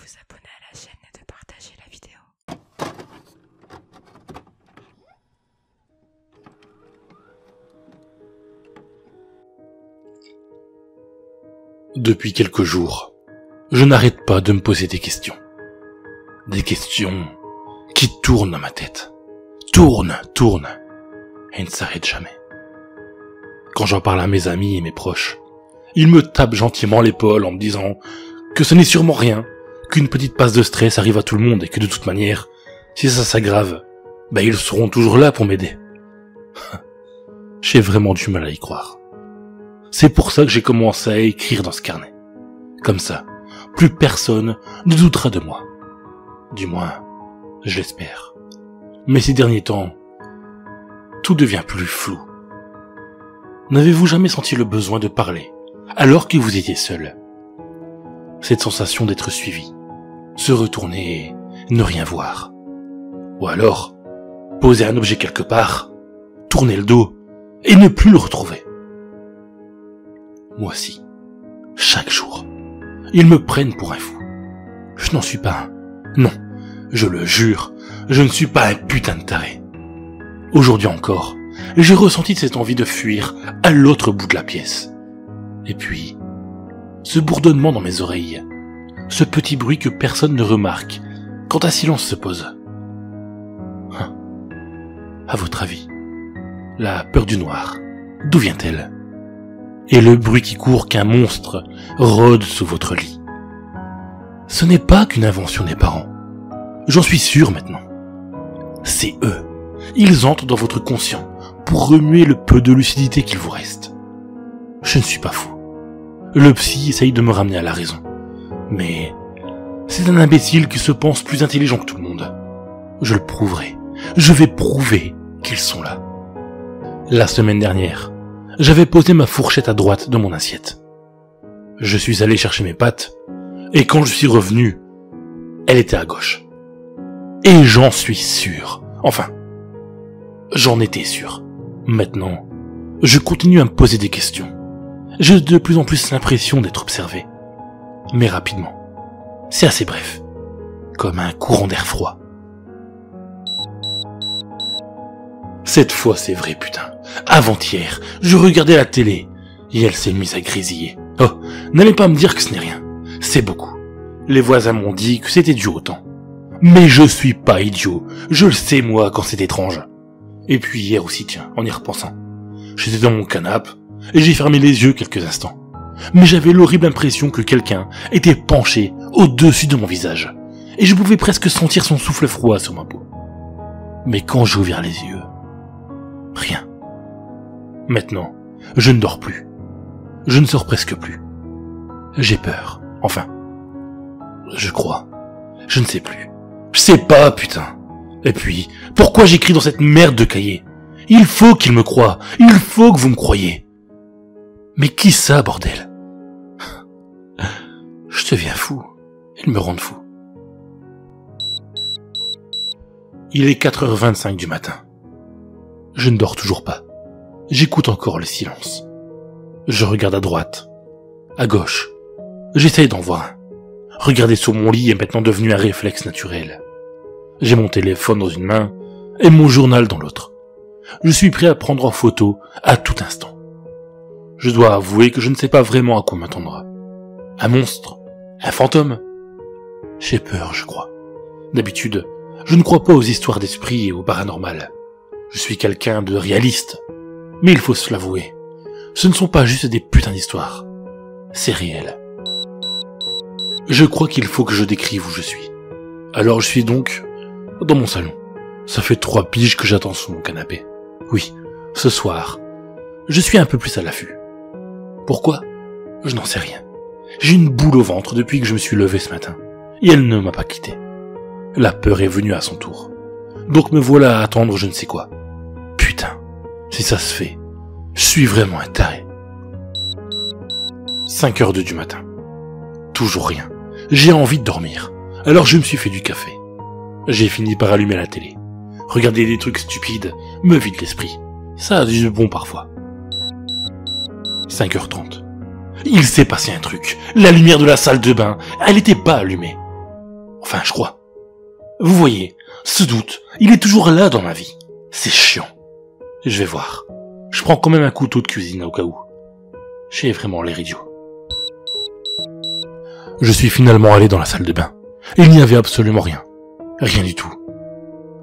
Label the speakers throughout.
Speaker 1: vous abonner à la chaîne et de partager la vidéo.
Speaker 2: Depuis quelques jours, je n'arrête pas de me poser des questions. Des questions qui tournent dans ma tête. Tournent, et ne s'arrêtent jamais. Quand j'en parle à mes amis et mes proches, ils me tapent gentiment l'épaule en me disant que ce n'est sûrement rien, qu'une petite passe de stress arrive à tout le monde et que de toute manière, si ça s'aggrave, ils seront toujours là pour m'aider. J'ai vraiment du mal à y croire. C'est pour ça que j'ai commencé à écrire dans ce carnet. Comme ça, plus personne ne doutera de moi. Du moins, je l'espère. Mais ces derniers temps, tout devient plus flou. N'avez-vous jamais senti le besoin de parler, alors que vous étiez seul? Cette sensation d'être suivi, se retourner et ne rien voir. Ou alors, poser un objet quelque part, tourner le dos et ne plus le retrouver. Moi aussi, chaque jour, ils me prennent pour un fou. Je n'en suis pas un. Non, je le jure, je ne suis pas un putain de taré. Aujourd'hui encore, j'ai ressenti cette envie de fuir à l'autre bout de la pièce. Et puis, ce bourdonnement dans mes oreilles, ce petit bruit que personne ne remarque quand un silence se pose. À votre avis, la peur du noir, d'où vient-elle? Et le bruit qui court qu'un monstre rôde sous votre lit. Ce n'est pas qu'une invention des parents. J'en suis sûr maintenant. C'est eux. Ils entrent dans votre conscient pour remuer le peu de lucidité qu'il vous reste. Je ne suis pas fou. Le psy essaye de me ramener à la raison. Mais c'est un imbécile qui se pense plus intelligent que tout le monde. Je le prouverai. Je vais prouver qu'ils sont là. La semaine dernière, j'avais posé ma fourchette à droite de mon assiette. Je suis allé chercher mes pâtes, et quand je suis revenu, elle était à gauche. Et j'en suis sûr. Enfin, j'en étais sûr. Maintenant, je continue à me poser des questions. J'ai de plus en plus l'impression d'être observé. Mais rapidement. C'est assez bref. Comme un courant d'air froid. Cette fois c'est vrai, putain. Avant-hier, je regardais la télé, et elle s'est mise à grésiller. Oh, n'allez pas me dire que ce n'est rien. C'est beaucoup. Les voisins m'ont dit que c'était dû au temps. Mais je suis pas idiot. Je le sais moi quand c'est étrange. Et puis hier aussi, tiens, en y repensant. J'étais dans mon canapé, et j'ai fermé les yeux quelques instants. Mais j'avais l'horrible impression que quelqu'un était penché au-dessus de mon visage. Et je pouvais presque sentir son souffle froid sur ma peau. Mais quand j'ai ouvert les yeux, rien. Maintenant, je ne dors plus. Je ne sors presque plus. J'ai peur. Enfin, je crois. Je ne sais plus. Je sais pas, putain. Et puis, pourquoi j'écris dans cette merde de cahier? Il faut qu'il me croie. Il faut que vous me croyiez. Mais qui ça, bordel? Je deviens fou. Ils me rendent fou. Il est 4h25 du matin. Je ne dors toujours pas. J'écoute encore le silence. Je regarde à droite, à gauche. J'essaye d'en voir un. Regarder sur mon lit est maintenant devenu un réflexe naturel. J'ai mon téléphone dans une main et mon journal dans l'autre. Je suis prêt à prendre en photo à tout instant. Je dois avouer que je ne sais pas vraiment à quoi m'attendre. Un monstre? Un fantôme? J'ai peur, je crois. D'habitude, je ne crois pas aux histoires d'esprit et au paranormal. Je suis quelqu'un de réaliste. Mais il faut se l'avouer. Ce ne sont pas juste des putains d'histoires. C'est réel. Je crois qu'il faut que je décrive où je suis. Alors je suis donc dans mon salon. Ça fait 3 piges que j'attends sur mon canapé. Oui, ce soir, je suis un peu plus à l'affût. Pourquoi? Je n'en sais rien. J'ai une boule au ventre depuis que je me suis levé ce matin. Et elle ne m'a pas quitté. La peur est venue à son tour. Donc me voilà à attendre je ne sais quoi. Putain, si ça se fait, je suis vraiment un taré. 5h02 du matin. Toujours rien. J'ai envie de dormir. Alors je me suis fait du café. J'ai fini par allumer la télé. Regarder des trucs stupides me vide l'esprit. Ça a du bon parfois. 5h30. Il s'est passé un truc. La lumière de la salle de bain, elle n'était pas allumée. Enfin, je crois. Vous voyez, ce doute, il est toujours là dans ma vie. C'est chiant. Je vais voir. Je prends quand même un couteau de cuisine au cas où. J'ai vraiment l'air idiot. Je suis finalement allé dans la salle de bain. Il n'y avait absolument rien. Rien du tout.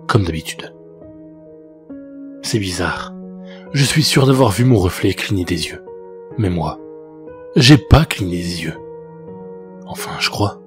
Speaker 2: Comme d'habitude. C'est bizarre. Je suis sûr d'avoir vu mon reflet cligner des yeux. Mais moi, j'ai pas cligné des yeux. Enfin, je crois.